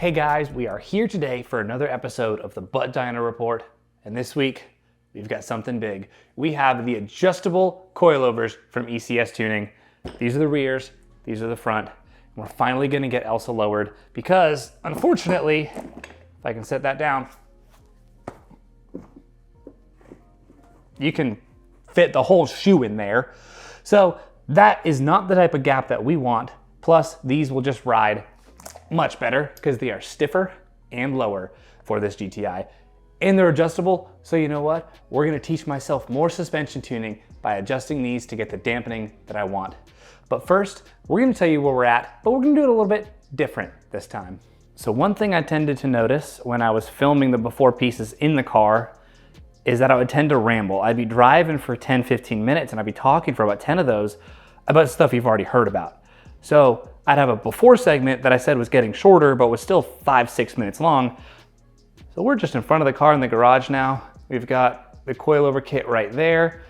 Hey guys, we are here today for another episode of the Dyno Report, and this week we've got something big. We have the adjustable coilovers from ECS Tuning. These are the rears, these are the front. We're finally gonna get Elsa lowered because, unfortunately, if I can set that down, you can fit the whole shoe in there. So that is not the type of gap that we want. Plus, these will just ride much better because they are stiffer and lower for this GTI. And they're adjustable, so you know what? We're gonna teach myself more suspension tuning by adjusting these to get the dampening that I want. But first, we're gonna tell you where we're at, but we're gonna do it a little bit different this time. So one thing I tended to notice when I was filming the before pieces in the car is that I would tend to ramble. I'd be driving for 10, 15 minutes and I'd be talking for about 10 of those about stuff you've already heard about. So I'd have a before segment that I said was getting shorter, but was still 5, 6 minutes long. So we're just in front of the car in the garage now. We've got the coilover kit right there.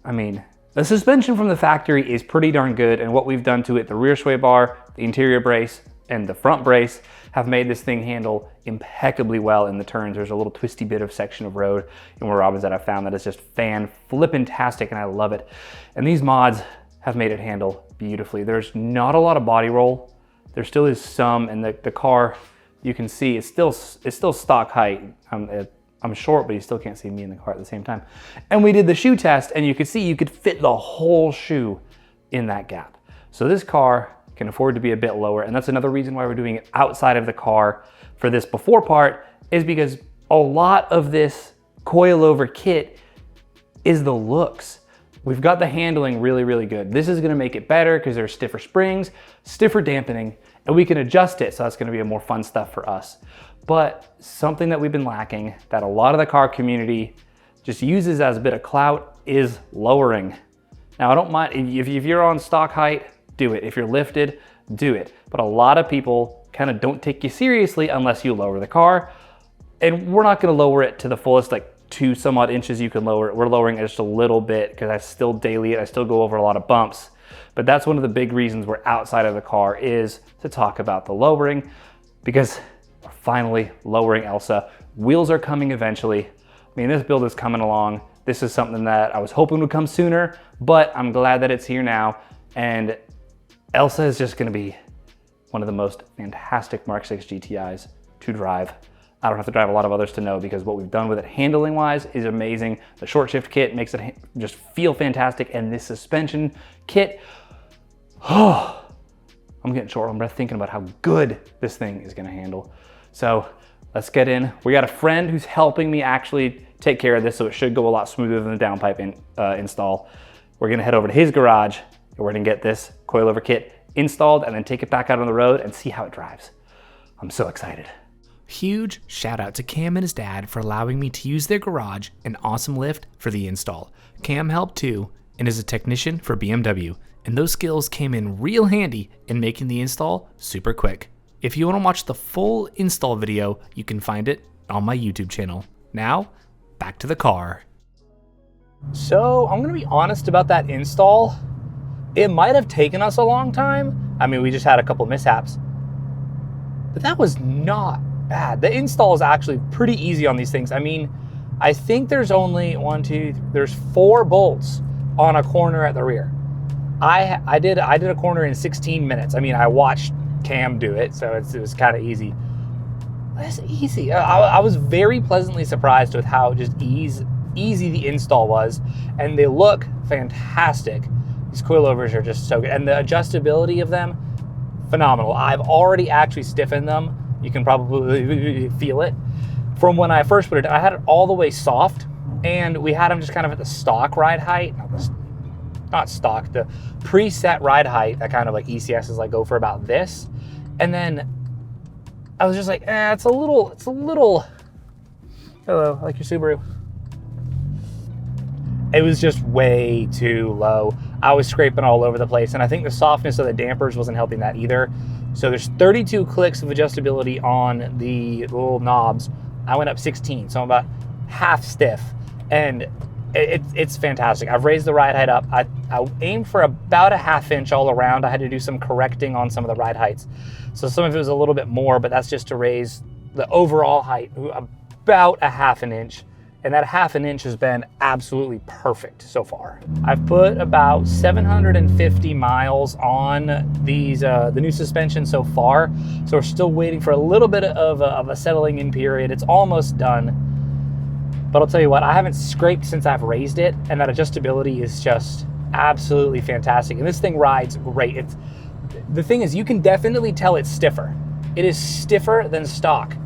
I mean, the suspension from the factory is pretty darn good, and what we've done to it, the rear sway bar, the interior brace, and the front brace have made this thing handle impeccably well in the turns. There's a little twisty bit of section of road in where Robin's that I found that is just fan-flippin-tastic, and I love it. And these mods have made it handle beautifully. There's not a lot of body roll. There still is some, and the car, you can see, it's still stock height. I'm short, but you still can't see me in the car at the same time. And we did the shoe test, and you could see you could fit the whole shoe in that gap. So this car can afford to be a bit lower, and that's another reason why we're doing it outside of the car for this before part, is because a lot of this coilover kit is the looks. We've got the handling really, really good. This is gonna make it better because there's stiffer springs, stiffer dampening, and we can adjust it, so that's gonna be a more fun stuff for us. But something that we've been lacking, that a lot of the car community just uses as a bit of clout, is lowering. Now I don't mind, if you're on stock height, do it. If you're lifted, do it. But a lot of people kind of don't take you seriously unless you lower the car. And we're not gonna lower it to the fullest, like 2 some odd inches you can lower it. We're lowering it just a little bit because I still daily it. I still go over a lot of bumps. But that's one of the big reasons we're outside of the car, is to talk about the lowering, because we're finally lowering Elsa. Wheels are coming eventually. I mean, this build is coming along. This is something that I was hoping would come sooner, but I'm glad that it's here now. And Elsa is just gonna be one of the most fantastic Mark 6 GTIs to drive. I don't have to drive a lot of others to know, because what we've done with it handling wise is amazing. The short shift kit makes it just feel fantastic, and this suspension kit, oh, I'm getting short on breath thinking about how good this thing is gonna handle. So let's get in. We got a friend who's helping me actually take care of this, so it should go a lot smoother than the downpipe install. We're gonna head over to his garage, and we're gonna get this coilover kit installed and then take it back out on the road and see how it drives. I'm so excited. Huge shout out to Cam and his dad for allowing me to use their garage and awesome lift for the install. Cam helped too and is a technician for BMW, and those skills came in real handy in making the install super quick. If you want to watch the full install video, you can find it on my YouTube channel. Now, back to the car. So I'm gonna be honest about that install. It might have taken us a long time. I mean, we just had a couple mishaps, but that was not bad. The install is actually pretty easy on these things. I mean, I think there's only there's 4 bolts on a corner at the rear. I did a corner in 16 minutes. I mean, I watched Cam do it, so it was kind of easy. That's easy. I was very pleasantly surprised with how just easy the install was, and they look fantastic. These coilovers are just so good, and the adjustability of them, phenomenal. I've already actually stiffened them. You can probably feel it. From when I first put it, I had it all the way soft, and we had them just kind of at the stock ride height. Not stock, the preset ride height that kind of like ECS is like go for about this. And then I was just like, it's a little, hello, I like your Subaru. It was just way too low. I was scraping all over the place, and I think the softness of the dampers wasn't helping that either. So there's 32 clicks of adjustability on the little knobs. I went up 16, so I'm about half stiff. And it's fantastic. I've raised the ride height up. I aimed for about a 1/2 inch all around. I had to do some correcting on some of the ride heights. So some of it was a little bit more, but that's just to raise the overall height about a 1/2 inch. And that 1/2 inch has been absolutely perfect so far. I've put about 750 miles on these the new suspension so far. So we're still waiting for a little bit of a settling in period. It's almost done. But I'll tell you what, I haven't scraped since I've raised it, and that adjustability is just absolutely fantastic. And this thing rides great. The thing is, you can definitely tell it's stiffer. It is stiffer than stock.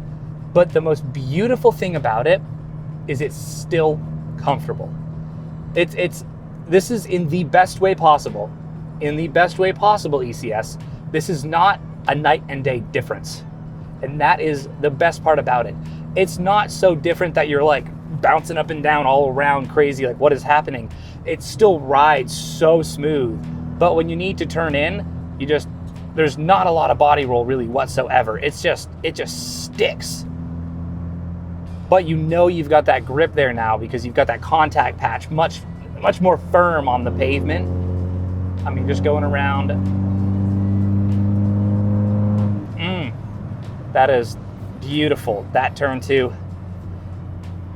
But the most beautiful thing about it is it's still comfortable. This is in the best way possible. In the best way possible, ECS. This is not a night and day difference. And that is the best part about it. It's not so different that you're like bouncing up and down all around crazy, like what is happening? It still rides so smooth. But when you need to turn in, there's not a lot of body roll really whatsoever. It just sticks. But you know you've got that grip there now because you've got that contact patch much more firm on the pavement. I mean, just going around. That is beautiful. That turn too.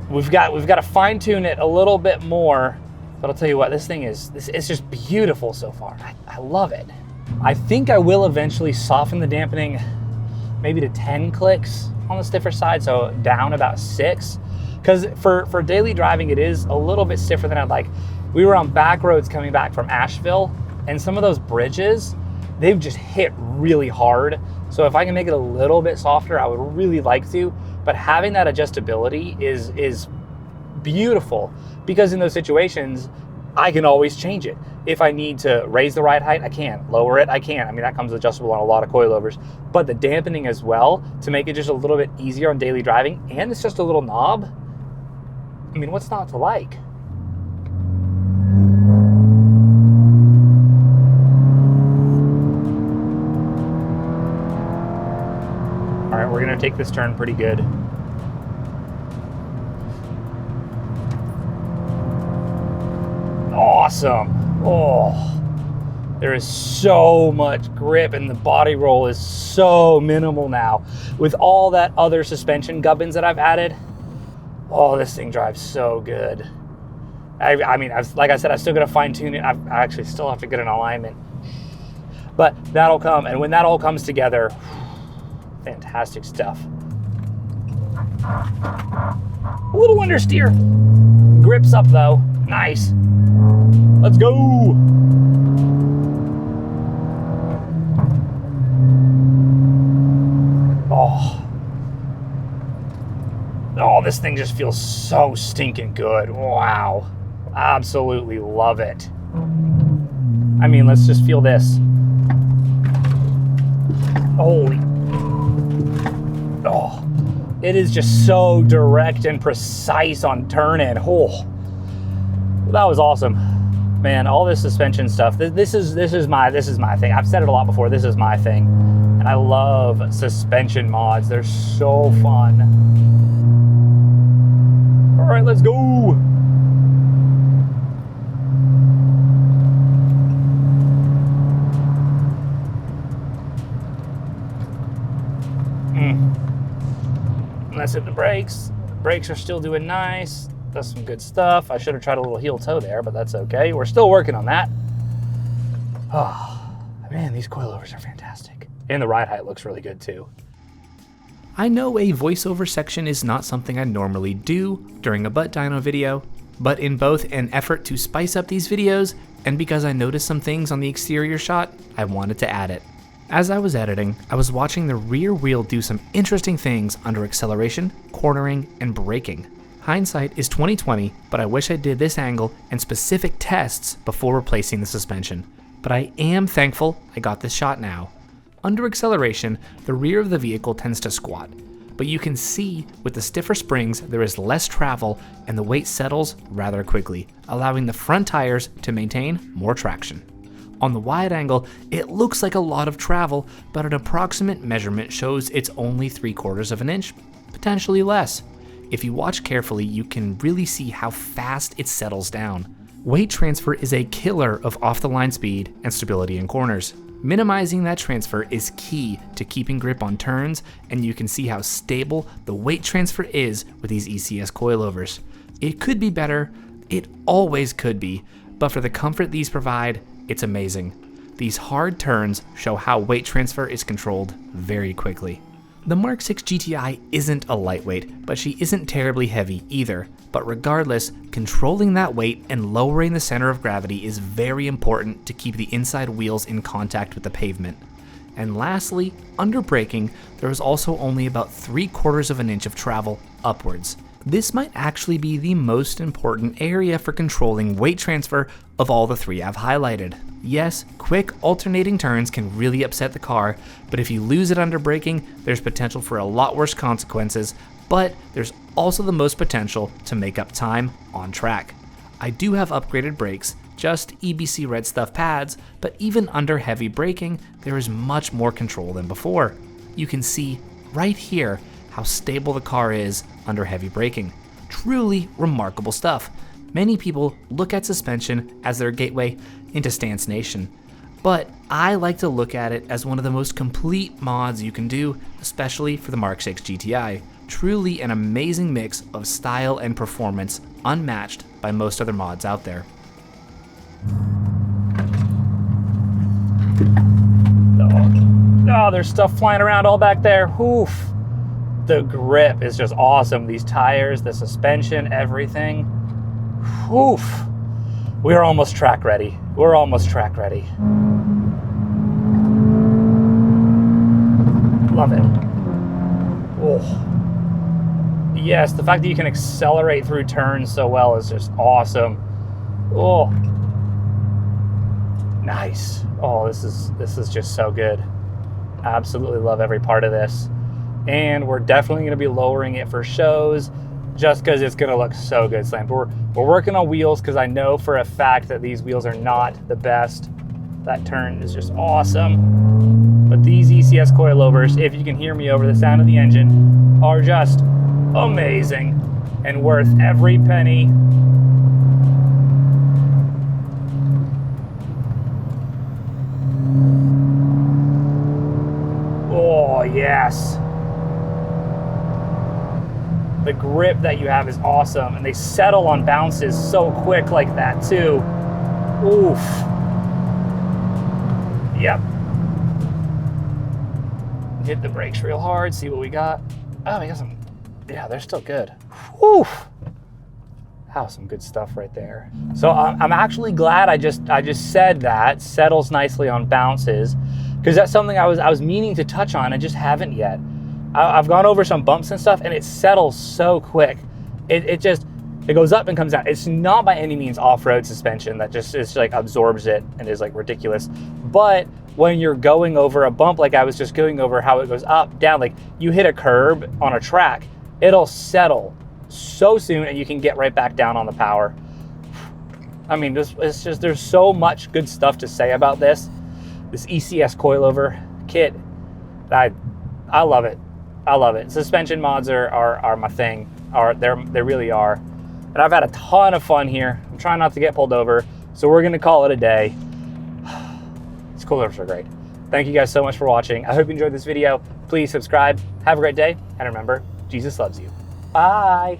We've got to fine tune it a little bit more, but I'll tell you what, it's just beautiful so far. I love it. I think I will eventually soften the dampening maybe to 10 clicks on the stiffer side, so down about 6. Because for daily driving, it is a little bit stiffer than I'd like. We were on back roads coming back from Asheville, and some of those bridges, they've just hit really hard. So if I can make it a little bit softer, I would really like to. But having that adjustability is beautiful, because in those situations, I can always change it. If I need to raise the ride height, I can. Lower it, I can. I mean, that comes adjustable on a lot of coilovers. But the dampening as well, to make it just a little bit easier on daily driving, and it's just a little knob. I mean, what's not to like? All right, we're gonna take this turn pretty good. Awesome. Oh, there is so much grip, and the body roll is so minimal now. With all that other suspension gubbins that I've added, oh, this thing drives so good. I mean, like I said, I still got to fine tune it. I actually still have to get an alignment, but that'll come. And when that all comes together, fantastic stuff. A little understeer. Grips up though. Nice. Let's go. Oh, this thing just feels so stinking good. Wow. Absolutely love it. I mean, let's just feel this. Holy. Oh, it is just so direct and precise on turn in. Oh, that was awesome. Man, all this suspension stuff, this is my thing. I've said it a lot before, this is my thing. And I love suspension mods. They're so fun. All right, let's go. Let's hit the brakes. The brakes are still doing nice. That's some good stuff. I should have tried a little heel toe there, but that's okay. We're still working on that. Oh, man, these coilovers are fantastic. And the ride height looks really good too. I know a voiceover section is not something I normally do during a butt dyno video, but in both an effort to spice up these videos and because I noticed some things on the exterior shot, I wanted to add it. As I was editing, I was watching the rear wheel do some interesting things under acceleration, cornering, and braking. Hindsight is 20/20, but I wish I did this angle and specific tests before replacing the suspension. But I am thankful I got this shot now. Under acceleration, the rear of the vehicle tends to squat, but you can see with the stiffer springs there is less travel and the weight settles rather quickly, allowing the front tires to maintain more traction. On the wide angle, it looks like a lot of travel, but an approximate measurement shows it's only 3/4 of an inch, potentially less. If you watch carefully, you can really see how fast it settles down. Weight transfer is a killer of off-the-line speed and stability in corners. Minimizing that transfer is key to keeping grip on turns, and you can see how stable the weight transfer is with these ECS coilovers. It could be better, it always could be, but for the comfort these provide, it's amazing. These hard turns show how weight transfer is controlled very quickly. The Mark 6 GTI isn't a lightweight, but she isn't terribly heavy either. But regardless, controlling that weight and lowering the center of gravity is very important to keep the inside wheels in contact with the pavement. And lastly, under braking, there is also only about 3/4 of an inch of travel upwards. This might actually be the most important area for controlling weight transfer of all the three I've highlighted. Yes, quick alternating turns can really upset the car, but if you lose it under braking, there's potential for a lot worse consequences, but there's also the most potential to make up time on track. I do have upgraded brakes, just EBC Red Stuff pads, but even under heavy braking, there is much more control than before. You can see right here how stable the car is under heavy braking. Truly remarkable stuff. Many people look at suspension as their gateway into Stance Nation, but I like to look at it as one of the most complete mods you can do, especially for the Mark 6 GTI. Truly an amazing mix of style and performance, unmatched by most other mods out there. Oh, there's stuff flying around all back there. Oof. The grip is just awesome. These tires, the suspension, everything. Oof. We're almost track ready. We're almost track ready. Love it. Oh. Yes, the fact that you can accelerate through turns so well is just awesome. Oh. Nice. Oh, this is just so good. Absolutely love every part of this. And we're definitely going to be lowering it for shows just because it's going to look so good slammed. We're working on wheels because I know for a fact that these wheels are not the best. That turn is just awesome. But these ECS coilovers, if you can hear me over the sound of the engine, are just amazing and worth every penny. Oh, yes. The grip that you have is awesome, and they settle on bounces so quick like that too. Oof. Yep. Hit the brakes real hard, see what we got. Oh, we got some, yeah, they're still good. Oof. Wow, some good stuff right there. So I'm actually glad I just said that, settles nicely on bounces, because that's something I was meaning to touch on, I just haven't yet. I've gone over some bumps and stuff, and it settles so quick. It goes up and comes down. It's not by any means off-road suspension that just is like absorbs it and is like ridiculous. But when you're going over a bump, like I was just going over how it goes up, down, like you hit a curb on a track, it'll settle so soon and you can get right back down on the power. I mean, it's just, there's so much good stuff to say about this ECS coilover kit. I love it. I love it. Suspension mods are my thing. They really are. And I've had a ton of fun here. I'm trying not to get pulled over, so we're gonna call it a day. These coilovers are great. Thank you guys so much for watching. I hope you enjoyed this video. Please subscribe. Have a great day, and remember, Jesus loves you. Bye.